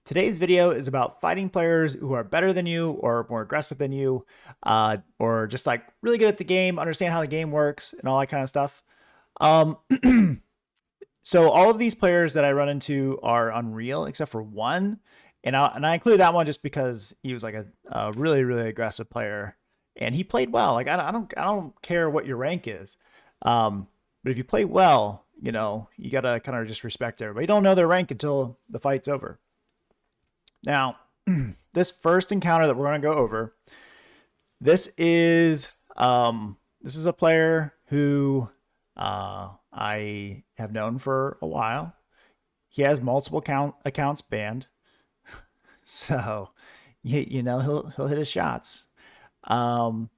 Today's video is about fighting players who are better than you or more aggressive than you, or just like really good at the game, understand how the game works, and all that kind of stuff. Um, so all of these players that I run into are Unreal, except for one, and I include that one just because he was like a really really aggressive player, and he played well. Like I don't care what your rank is, but if you play well, you gotta kind of just respect everybody. You don't know their rank until the fight's over. Now, this first encounter that we're going to go over, this is a player who I have known for a while. He has multiple accounts banned, so he'll hit his shots. And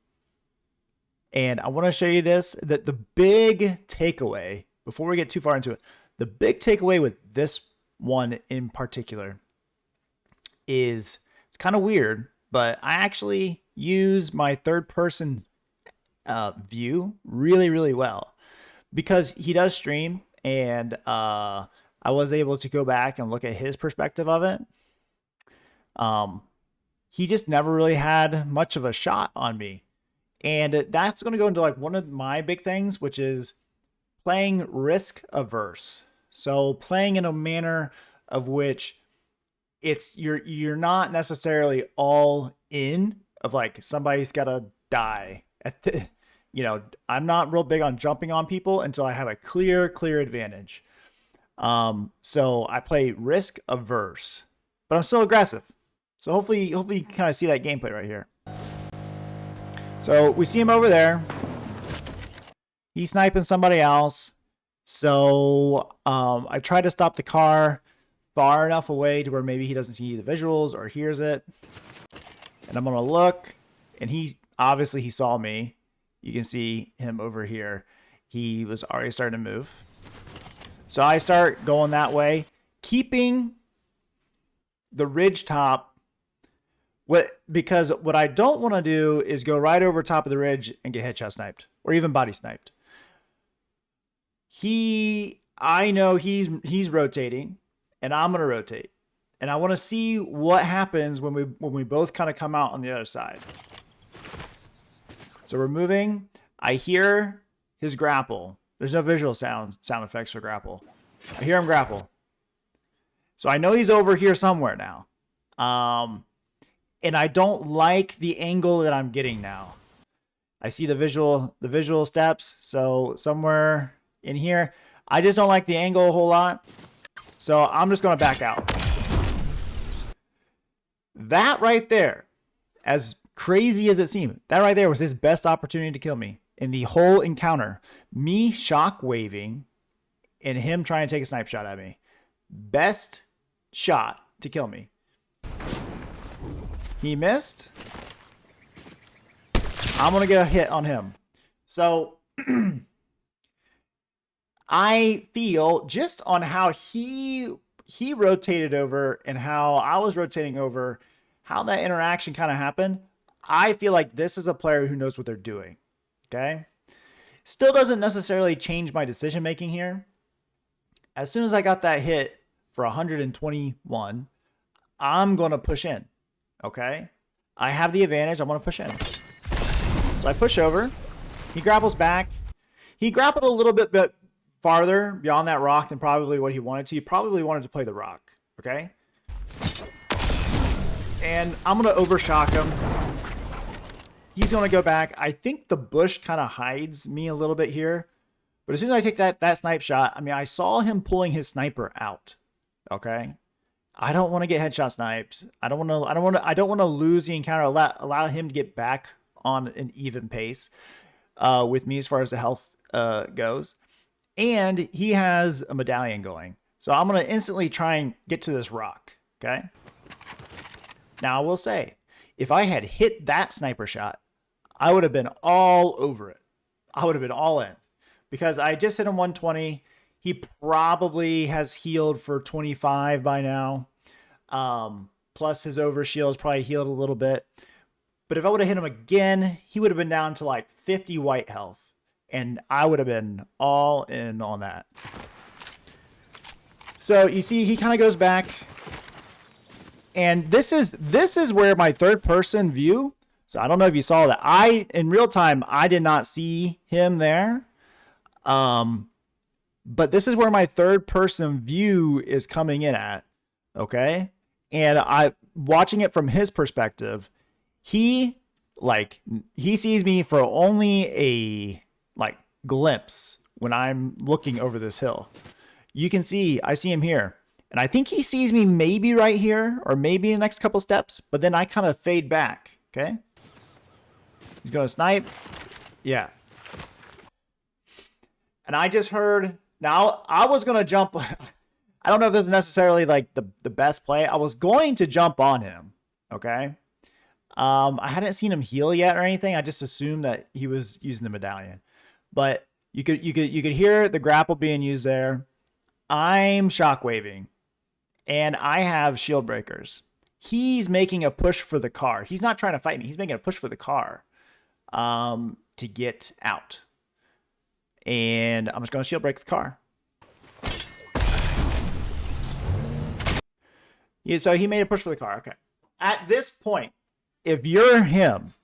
I want to show you this, that the big takeaway before we get too far into it, the big takeaway with this one in particular is it's kind of weird, but I actually use my third person view really, really well because he does stream, and I was able to go back and look at his perspective of it. He just never really had much of a shot on me. And that's going to go into like one of my big things, which is playing risk averse. So playing in a manner of which you're not necessarily all in of like somebody's got to die at the, I'm not real big on jumping on people until I have a clear advantage. So I play risk averse, but I'm still aggressive. So hopefully you can kind of see that gameplay right here. So we see him over there. He's sniping somebody else. So I try to stop the car far enough away to where maybe he doesn't see the visuals or hears it. And I'm going to look, and he saw me. You can see him over here. He was already starting to move. So I start going that way, keeping the ridge top. Because what I don't want to do is go right over top of the ridge and get headshot sniped or even body sniped. I know he's rotating, and I'm going to rotate. And I want to see what happens when we both kind of come out on the other side. So we're moving. I hear his grapple. There's no visual sound effects for grapple. I hear him grapple. So I know he's over here somewhere now. And I don't like the angle that I'm getting now. I see the visual steps. So somewhere in here, I just don't like the angle a whole lot. So I'm just going to back out. That right there, as crazy as it seemed, that right there was his best opportunity to kill me in the whole encounter. Me shock waving and him trying to take a snipe shot at me. Best shot to kill me. He missed. I'm going to get a hit on him. So I feel just on how he rotated over and how I was rotating over, how that interaction kind of happened. I feel like this is a player who knows what they're doing. Okay. Still doesn't necessarily change my decision making here. As soon as I got that hit for 121, I'm going to push in. Okay. I have the advantage. I'm going to push in. So I push over. He grapples back. He grappled a little bit farther beyond that rock than probably what he wanted to. He probably wanted to play the rock. Okay. And I'm going to overshock him. He's going to go back. I think the bush kind of hides me a little bit here. But as soon as I take that snipe shot, I mean, I saw him pulling his sniper out. Okay. I don't want to get headshot sniped. I don't want to lose the encounter. Allow him to get back on an even pace with me as far as the health goes. And he has a medallion going. So I'm going to instantly try and get to this rock. Okay. Now I will say, if I had hit that sniper shot, I would have been all over it. I would have been all in because I just hit him 120. He probably has healed for 25 by now. Plus his overshield is probably healed a little bit. But if I would have hit him again, he would have been down to like 50 white health. And I would have been all in on that. So you see, he kind of goes back. And this is where my third person view. So I don't know if you saw that. In real time, I did not see him there. But this is where my third person view is coming in at. Okay. And I watching it from his perspective, he sees me for only a glimpse when I'm looking over this hill. You can see, I see him here. And I think he sees me maybe right here or maybe in the next couple steps, but then I kind of fade back. Okay. He's going to snipe. Yeah. And I just heard, now I was going to jump. I don't know if this is necessarily like the best play. I was going to jump on him. Okay. I hadn't seen him heal yet or anything. I just assumed that he was using the medallion, but you could hear the grapple being used there. I'm shockwaving and I have shield breakers. He's making a push for the car. He's not trying to fight me. He's making a push for the car, to get out. And I'm just going to shield break the car. Yeah, so he made a push for the car. Okay. At this point, if you're him,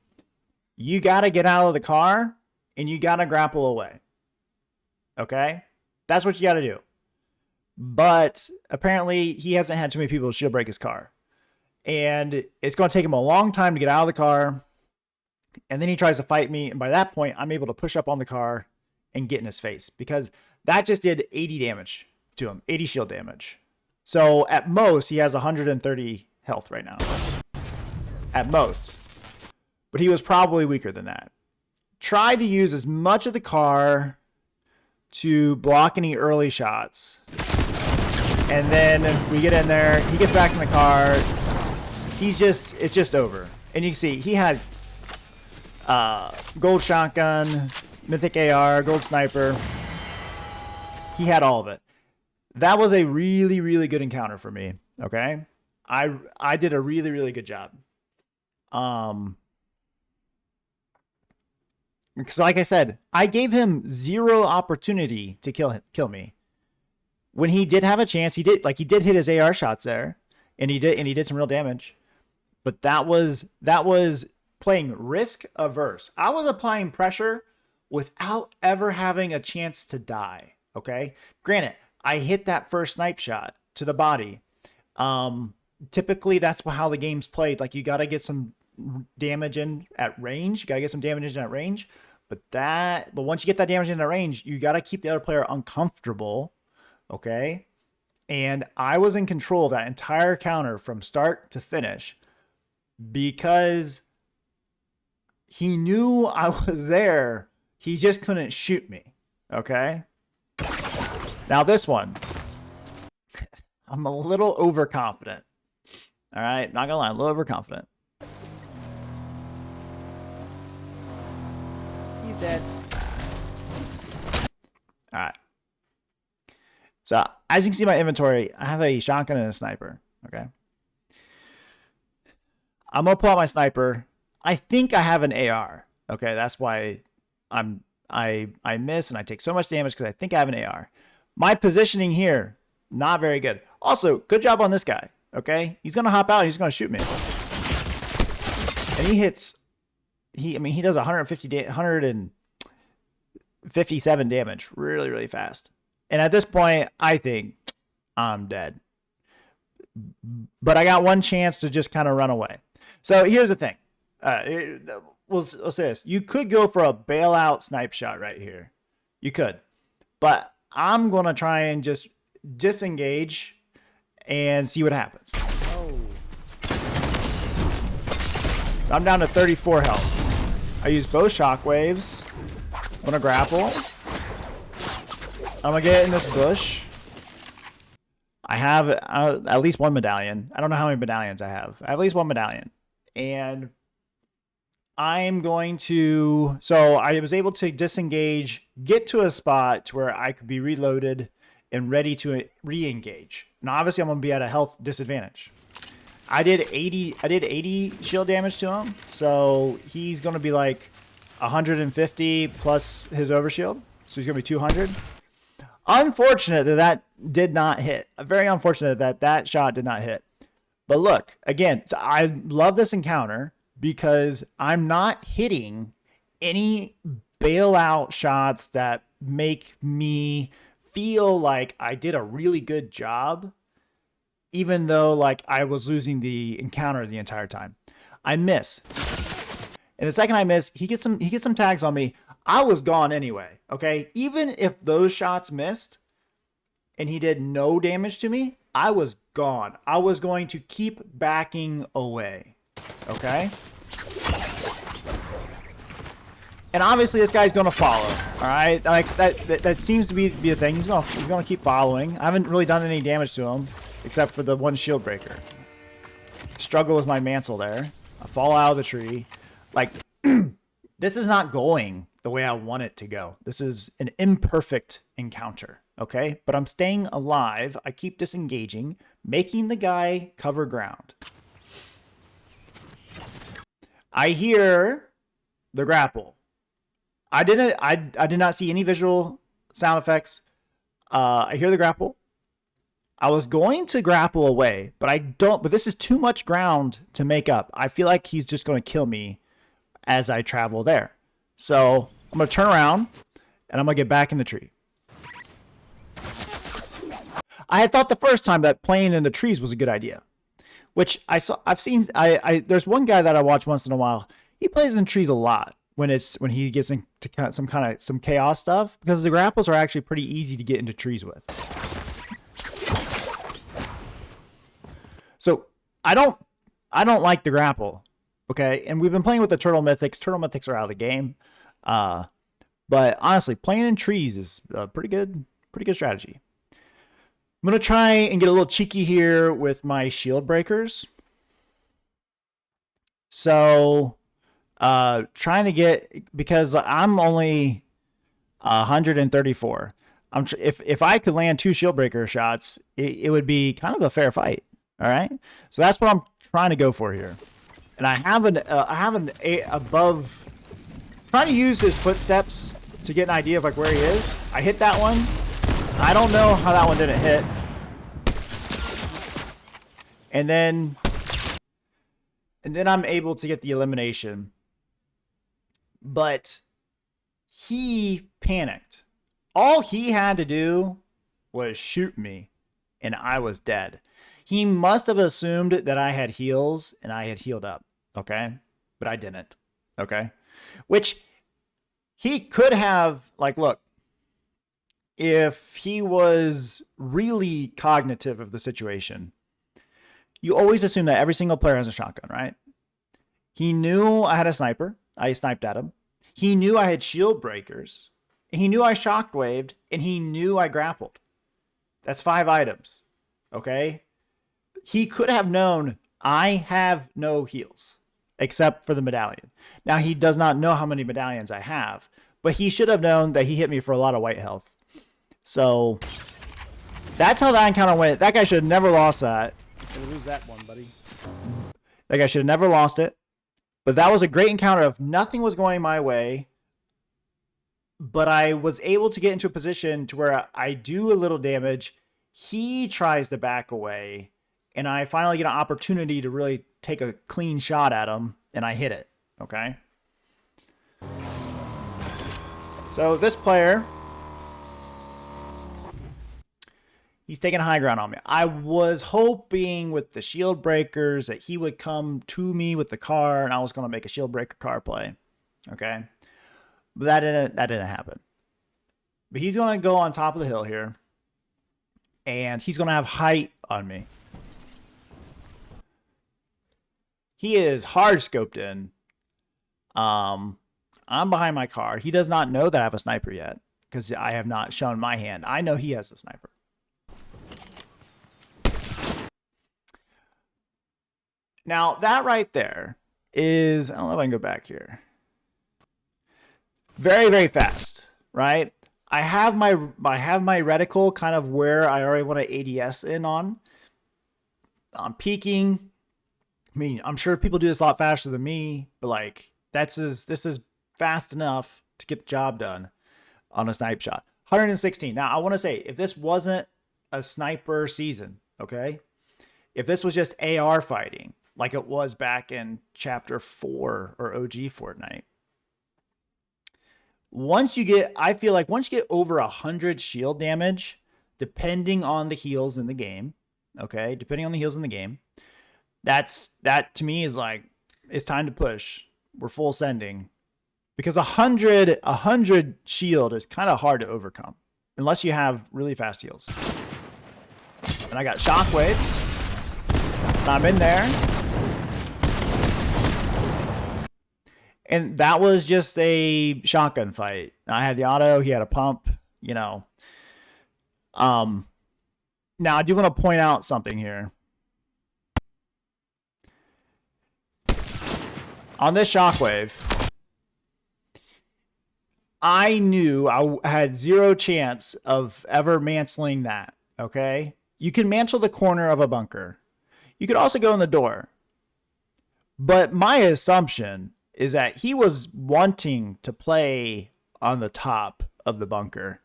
you got to get out of the car and you got to grapple away. Okay? That's what you got to do. But apparently he hasn't had too many people shield break his car. And it's going to take him a long time to get out of the car. And then he tries to fight me. And by that point, I'm able to push up on the car and get in his face. Because that just did 80 damage to him. 80 shield damage. So at most, he has 130 health right now. At most. But he was probably weaker than that. Tried to use as much of the car to block any early shots. And then we get in there. He gets back in the car. It's just over. And you can see he had gold shotgun, mythic AR, gold sniper. He had all of it. That was a really, really good encounter for me. Okay. I did a really, really good job. Because like I said, I gave him zero opportunity to kill me. When he did have a chance, he did hit his AR shots there, and he did some real damage. But that was playing risk averse. I was applying pressure without ever having a chance to die. Okay. Granted, I hit that first snipe shot to the body. Typically that's how the game's played. Like you got to get some damage in at range. You got to get some damage in at range. But once you get that damage in at range, you got to keep the other player uncomfortable. Okay. And I was in control of that entire counter from start to finish because he knew I was there. He just couldn't shoot me. Okay. Now this one, I'm a little overconfident. All right. Not gonna lie. I'm a little overconfident. He's dead. All right. So as you can see in my inventory, I have a shotgun and a sniper. Okay. I'm going to pull out my sniper. I think I have an AR. Okay. That's why I miss and I take so much damage because I think I have an AR. My positioning here, not very good. Also, good job on this guy. Okay. He's going to hop out. And he's going to shoot me. And he does 157 damage really, really fast. And at this point, I think I'm dead. But I got one chance to just kind of run away. So here's the thing. We'll say this. You could go for a bailout snipe shot right here. You could. But I'm going to try and just disengage and see what happens. Oh. So I'm down to 34 health. I use both shockwaves. I'm going to grapple. I'm going to get in this bush. I have at least one medallion. I don't know how many medallions I have. I have at least one medallion. And I'm going to... So I was able to disengage, get to a spot where I could be reloaded and ready to re-engage. Now, obviously, I'm going to be at a health disadvantage. I did 80 shield damage to him. So he's going to be like 150 plus his overshield. So he's going to be 200. Unfortunate that did not hit. Very unfortunate that shot did not hit. But look, again, so I love this encounter because I'm not hitting any bailout shots that make me feel like I did a really good job, even though like I was losing the encounter the entire time. I miss. And the second I miss, he gets some tags on me. I was gone anyway. Okay. Even if those shots missed and he did no damage to me, I was gone. I was going to keep backing away. Okay. And obviously this guy's gonna follow. All right, like that seems to be a thing. He's gonna keep following. I haven't really done any damage to him, except for the one shield breaker. Struggle with my mantle there. I fall out of the tree. Like this is not going the way I want it to go. This is an imperfect encounter. Okay, but I'm staying alive. I keep disengaging, making the guy cover ground. I hear the grapple. I did not see any visual sound effects. I hear the grapple. I was going to grapple away, but this is too much ground to make up. I feel like he's just going to kill me as I travel there. So I'm going to turn around and I'm going to get back in the tree. I had thought the first time that playing in the trees was a good idea, which I've seen. There's one guy that I watch once in a while. He plays in trees a lot when he gets into some chaos stuff, because the grapples are actually pretty easy to get into trees with. So I don't like the grapple. Okay, and we've been playing with the turtle mythics. Turtle mythics are out of the game. But honestly, playing in trees is a pretty good strategy. I'm gonna try and get a little cheeky here with my shield breakers. So trying to get, because I'm only 134. If I could land 2 shield breaker shots, it would be kind of a fair fight. All right, so that's what I'm trying to go for here. And I have an above, trying to use his footsteps to get an idea of like where he is. I hit that one. I don't know how that one didn't hit. And then I'm able to get the elimination. But he panicked. All he had to do was shoot me, and I was dead. He must have assumed that I had heals and I had healed up, okay? But I didn't, okay? Which he could have, like, look, if he was really cognitive of the situation, you always assume that every single player has a shotgun, right? He knew I had a sniper. I sniped at him. He knew I had shield breakers. He knew I shockwaved, and he knew I grappled. That's 5 items, okay? He could have known I have no heals, except for the medallion. Now, he does not know how many medallions I have, but he should have known that he hit me for a lot of white health. So that's how that encounter went. That guy should have never lost that. Lose that one, buddy. That guy should have never lost it. But that was a great encounter of nothing was going my way. But I was able to get into a position to where I do a little damage. He tries to back away. And I finally get an opportunity to really take a clean shot at him. And I hit it. Okay. So this player, he's taking high ground on me. I was hoping with the shield breakers that he would come to me with the car and I was going to make a shield breaker car play. Okay. But that didn't happen. But he's going to go on top of the hill here. And he's going to have height on me. He is hard scoped in. I'm behind my car. He does not know that I have a sniper yet, because I have not shown my hand. I know he has a sniper. Now, that right there is, I don't know if I can go back here. Very, very fast, right? I have my reticle kind of where I already want to ADS in on. I'm peeking. I mean, I'm sure people do this a lot faster than me, but like this is fast enough to get the job done on a snipe shot. 116. Now, I want to say, if this wasn't a sniper season, okay? if this was just AR fighting, like it was back in Chapter 4 or OG Fortnite, I feel like once you get over 100 shield damage, depending on the heals in the game, okay, depending on the heals in the game, that to me is like, it's time to push. We're full sending, because 100 shield is kind of hard to overcome unless you have really fast heals. And I got shockwaves. I'm in there. And that was just a shotgun fight. I had the auto, he had a pump, you know. Now I do want to point out something here. On this shockwave, I knew I had zero chance of ever mantling that, okay? You can mantle the corner of a bunker. You could also go in the door. But my assumption is that he was wanting to play on the top of the bunker.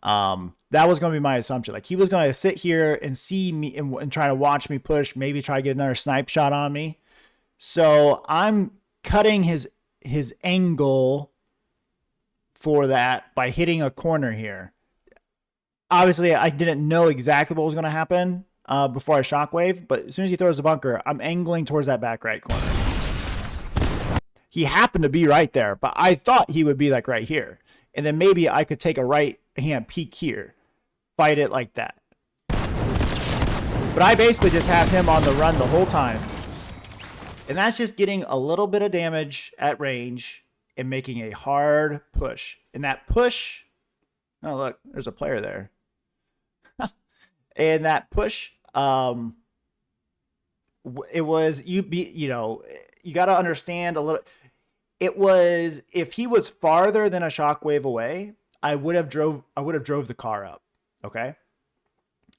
That was going to be my assumption. Like, he was going to sit here and see me and try to watch me push, maybe try to get another snipe shot on me. So I'm cutting his angle for that by hitting a corner here. Obviously, I didn't know exactly what was going to happen before I shockwave, but as soon as he throws the bunker, I'm angling towards that back right corner. He happened to be right there, but I thought he would be like right here. And then maybe I could take a right hand peek here, fight it like that. But I basically just have him on the run the whole time. And that's just getting a little bit of damage at range and making a hard push. And that push, oh look, there's a player there. And that push, it was, you got to understand a little. It was, if he was farther than a shockwave away, I would have drove the car up, okay?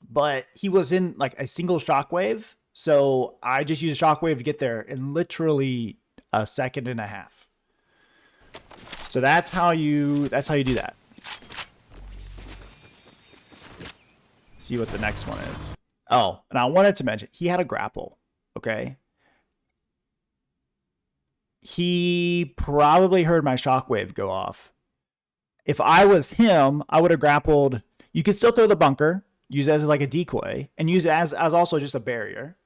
But he was in like a single shockwave, so I just used a shockwave to get there in literally a second and a half. So that's how you do that. See what the next one is. Oh, and I wanted to mention, he had a grapple, okay? He probably heard my shockwave go off. If I was him, I would have grappled. You could still throw the bunker, use it as like a decoy, and use it as also just a barrier.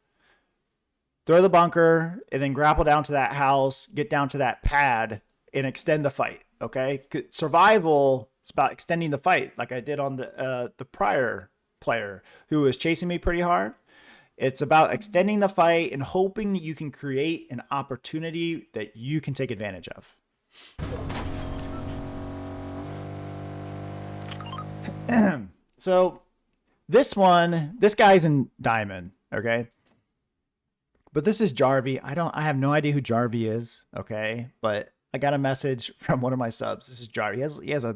Throw the bunker, and then grapple down to that house, get down to that pad, and extend the fight, okay? Survival is about extending the fight, like I did on the prior player who was chasing me pretty hard. It's about extending the fight and hoping that you can create an opportunity that you can take advantage of. So this guy's in Diamond, okay? But this is Jarvie. I have no idea who Jarvie is, okay? But I got a message from one of my subs. This is Jarvie. He has a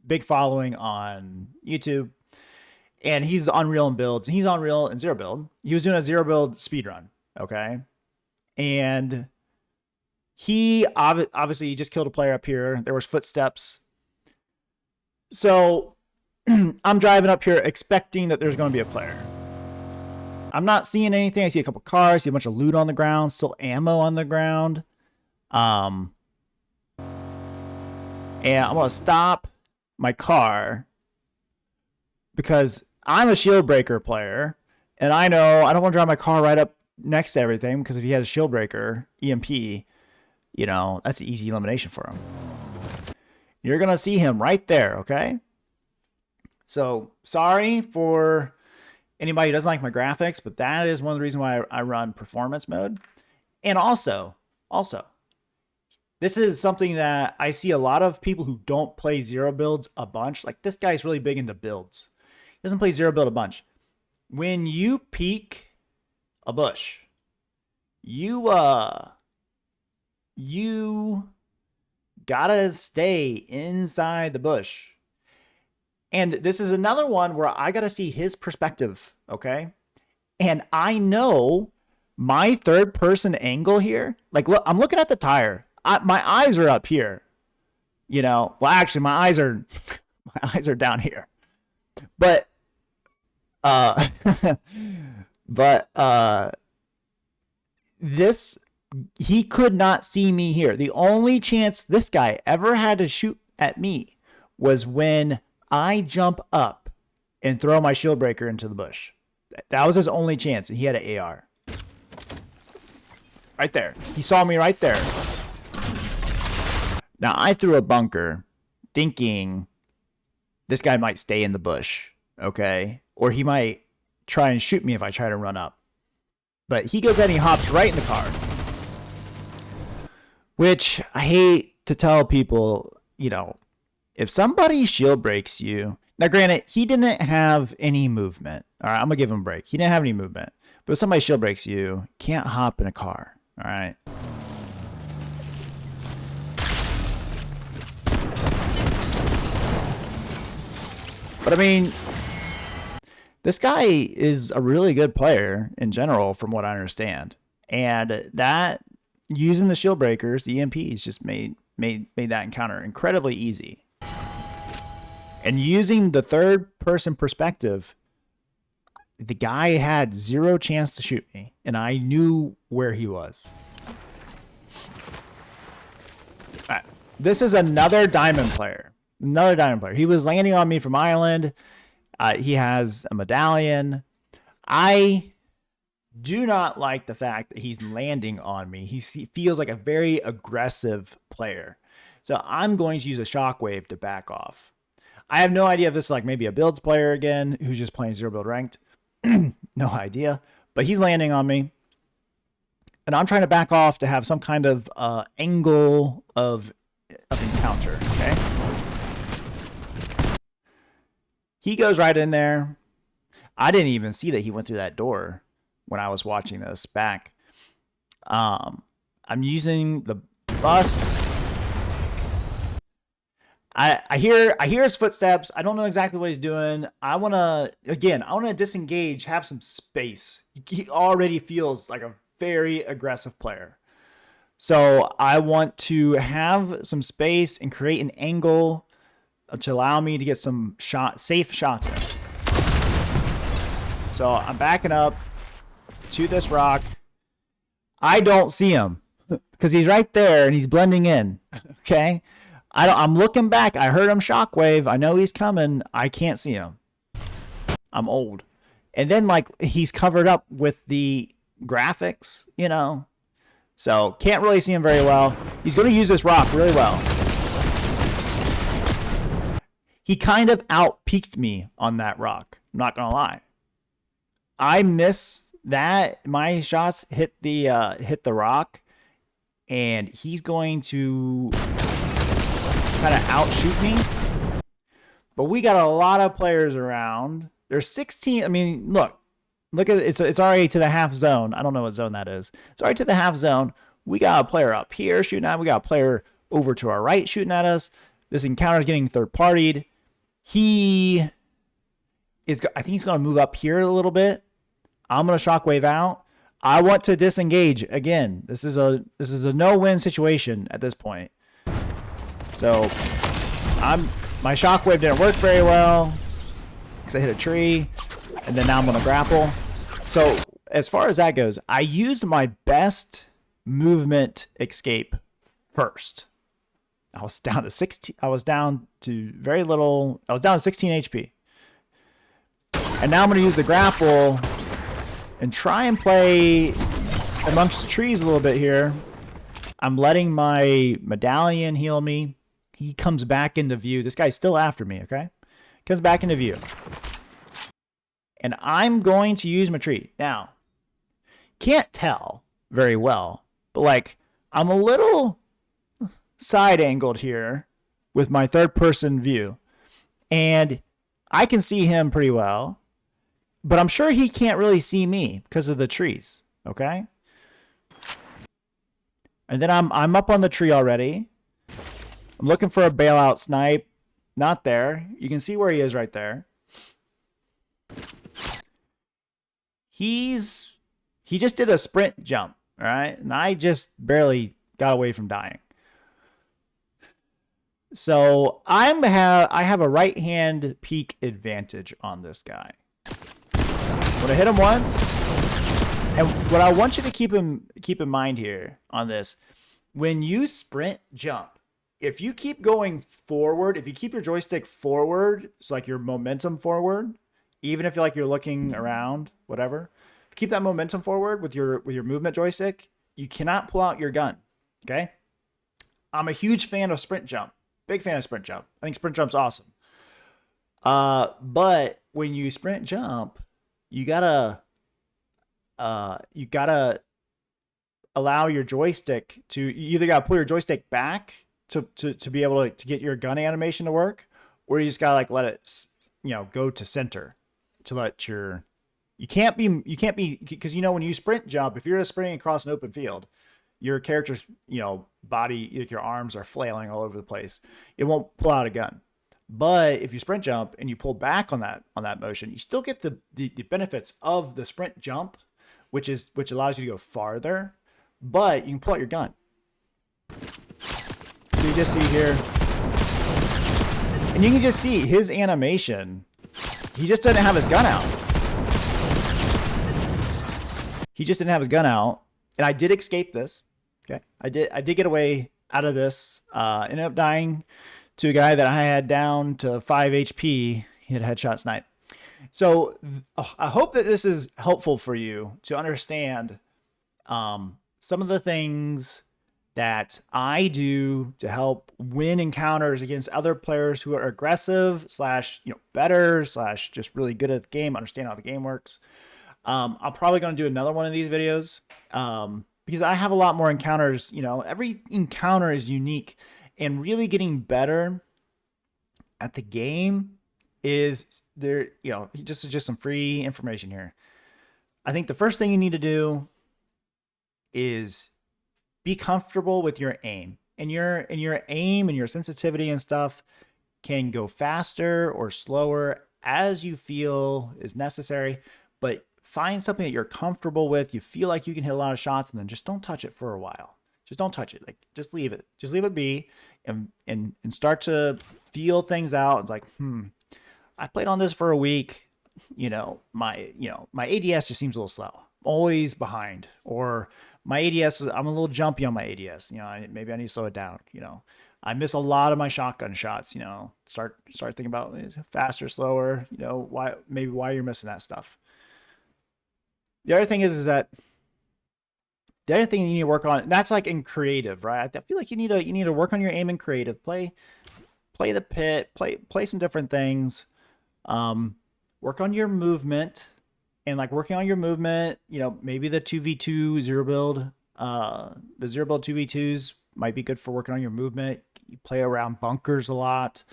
big following on YouTube. And he's on Real and Builds. And he's on Real and Zero Build. He was doing a Zero Build speedrun, okay? And he obviously just killed a player up here. There was footsteps. So I'm driving up here expecting that there's going to be a player. I'm not seeing anything. I see a couple cars, see a bunch of loot on the ground, still ammo on the ground. And I'm going to stop my car because I'm a shield breaker player, and I know I don't want to drive my car right up next to everything, because if he has a shield breaker, EMP, that's an easy elimination for him. You're going to see him right there, okay? So, sorry for anybody who doesn't like my graphics, but that is one of the reasons why I run performance mode. And also, this is something that I see a lot of people who don't play Zero Builds a bunch. Like, this guy's really big into builds. He doesn't play Zero Build a bunch. When you peek a bush, you gotta stay inside the bush. And this is another one where I gotta see his perspective, okay? And I know my third person angle here, like, look, I'm looking at the tire. My eyes are up here, well, actually my eyes are down here, but But this, he could not see me here. The only chance this guy ever had to shoot at me was when I jump up and throw my shield breaker into the bush. That was his only chance, and he had an AR. Right there. He saw me right there. Now, I threw a bunker thinking this guy might stay in the bush, okay? Or he might try and shoot me if I try to run up. But he goes ahead and he hops right in the car. Which, I hate to tell people, you know, if somebody shield breaks you... Now, granted, he didn't have any movement. All right, I'm going to give him a break. He didn't have any movement. But if somebody shield breaks you, you can't hop in a car. All right? But, I mean, this guy is a really good player in general, from what I understand. And that, using the shield breakers, the EMPs, just made that encounter incredibly easy. And using the third-person perspective, the guy had zero chance to shoot me, and I knew where he was. All right. This is another diamond player. Another diamond player. He was landing on me from Ireland. He has a medallion. I do not like the fact that he's landing on me. He feels like a very aggressive player. So I'm going to use a shockwave to back off. I have no idea if this is like maybe a builds player again who's just playing zero build ranked. No idea. But he's landing on me. And I'm trying to back off to have some kind of angle of encounter. Okay. He goes right in there. I didn't even see that he went through that door when I was watching this back. I'm using the bus. I hear his footsteps. I don't know exactly what he's doing. I want to disengage, have some space. He already feels like a very aggressive player. So I want to have some space and create an angle to allow me to get some safe shots in. So I'm backing up to this rock. I don't see him because he's right there and he's blending in. Okay. I'm looking back. I heard him shockwave. I know he's coming. I can't see him. I'm old. And then like he's covered up with the graphics, you know. So can't really see him very well. He's going to use this rock really well. He kind of out-peaked me on that rock. I'm not going to lie. I missed that. My shots hit the rock. And he's going to kind of outshoot me. But we got a lot of players around. There's 16. I mean, look at it. It's already to the half zone. I don't know what zone that is. It's already to the half zone. We got a player up here shooting at. We got a player over to our right shooting at us. This encounter is getting third-partied. I think he's going to move up here a little bit. I'm going to shockwave out. I want to disengage again. This is a no-win situation at this point. So my shockwave didn't work very well because I hit a tree, and then now I'm going to grapple. So as far as that goes, I used my best movement escape first. I was down to 16. I was down to very little. I was down to 16 HP. And now I'm going to use the grapple and try and play amongst the trees a little bit here. I'm letting my medallion heal me. He comes back into view. This guy's still after me, okay? Comes back into view. And I'm going to use my tree. Now, can't tell very well, but like I'm a little side angled here with my third person view. And I can see him pretty well, but I'm sure he can't really see me because of the trees, okay? And then I'm up on the tree already. I'm looking for a bailout snipe. Not there. You can see where he is right there. He just did a sprint jump, all right? And I just barely got away from dying. So I have a right hand peek advantage on this guy. When I hit him once, and what I want you to keep in mind here on this, when you sprint jump, if you keep going forward, if you keep your joystick forward, it's like your momentum forward, even if you're looking around, whatever, keep that momentum forward with your movement joystick, you cannot pull out your gun. Okay? I'm a huge fan of sprint jump. Big fan of sprint jump. I think sprint jump's awesome. But when you sprint jump, you gotta allow your joystick to, you either gotta pull your joystick back to be able to get your gun animation to work, or you just gotta like let it, go to center to let your, you can't be, because when you sprint jump, if you're just sprinting across an open field, your character's, body, like your arms are flailing all over the place. It won't pull out a gun. But if you sprint jump and you pull back on that motion, you still get the benefits of the sprint jump, which allows you to go farther, but you can pull out your gun. So you just see here, and you can just see his animation. He just doesn't have his gun out. He just didn't have his gun out, and I did escape this. Okay, I did get away out of this. Ended up dying to a guy that I had down to 5 HP. He had a headshot snipe. So I hope that this is helpful for you to understand some of the things that I do to help win encounters against other players who are aggressive / better / just really good at the game, understand how the game works. I'm probably going to do another one of these videos because I have a lot more encounters. Every encounter is unique, and really getting better at the game is there. Just some free information here. I think the first thing you need to do is be comfortable with your aim, and your aim and your sensitivity and stuff can go faster or slower as you feel is necessary, but find something that you're comfortable with. You feel like you can hit a lot of shots, and then just don't touch it for a while. Just don't touch it. Like, just leave it. Just leave it be, and start to feel things out. It's like, I played on this for a week. My ADS just seems a little slow. Always behind, or my ADS, I'm a little jumpy on my ADS. Maybe I need to slow it down. I miss a lot of my shotgun shots. Start thinking about faster, slower. Why you're missing that stuff. The other thing is that the other thing you need to work on, that's like in creative, right? I feel like you need to work on your aim in creative. Play the pit. Play some different things. Work on your movement. And like working on your movement, maybe the 2v2 zero build, the zero build 2v2s might be good for working on your movement. You play around bunkers a lot,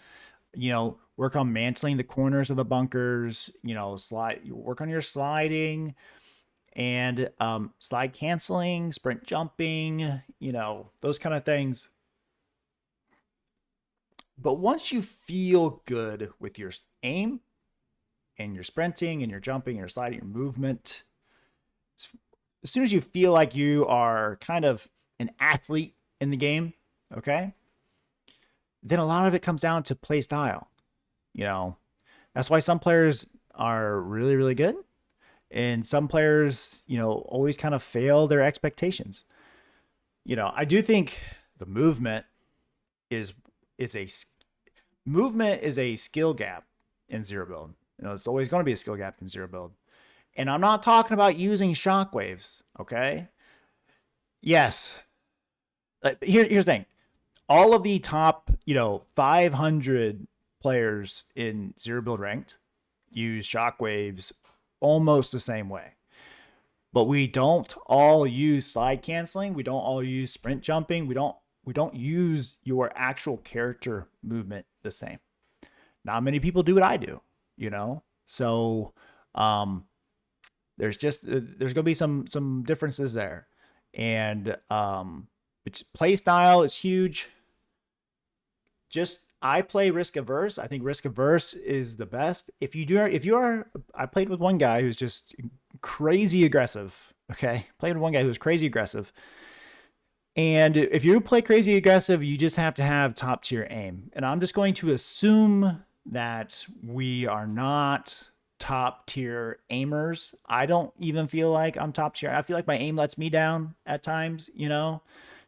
work on mantling the corners of the bunkers, work on your sliding and slide canceling, sprint jumping, those kind of things. But once you feel good with your aim, and your sprinting and your jumping and your sliding, your movement, as soon as you feel like you are kind of an athlete in the game, okay, then a lot of it comes down to play style. That's why some players are really, really good, and some players, always kind of fail their expectations. I do think the movement is a skill gap in zero build. It's always going to be a skill gap in zero build. And I'm not talking about using shockwaves, okay? Yes. Here's the thing. All of the top, 500 players in zero build ranked use shockwaves almost the same way. But we don't all use slide canceling. We don't all use sprint jumping. We don't use your actual character movement the same. Not many people do what I do. So there's gonna be some differences there, and it's play style is huge. I play risk averse. I think risk averse is the best. I played with one guy who's just crazy aggressive. Okay, played with one guy who was crazy aggressive. And if you play crazy aggressive, you just have to have top tier aim. And I'm just going to assume that we are not top tier aimers. I don't even feel like I'm top tier. I feel like my aim lets me down at times,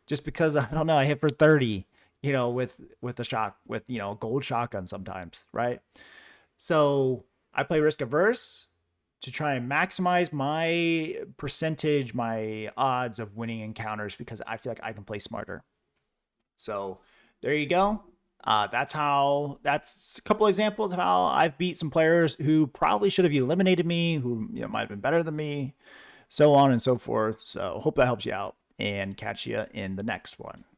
just because I don't know, I hit for 30, with the shot with, gold shotgun sometimes, right? So I play risk averse to try and maximize my percentage, my odds of winning encounters because I feel like I can play smarter. So there you go. That's a couple examples of how I've beat some players who probably should have eliminated me, who might have been better than me, so on and so forth. So hope that helps you out, and catch you in the next one.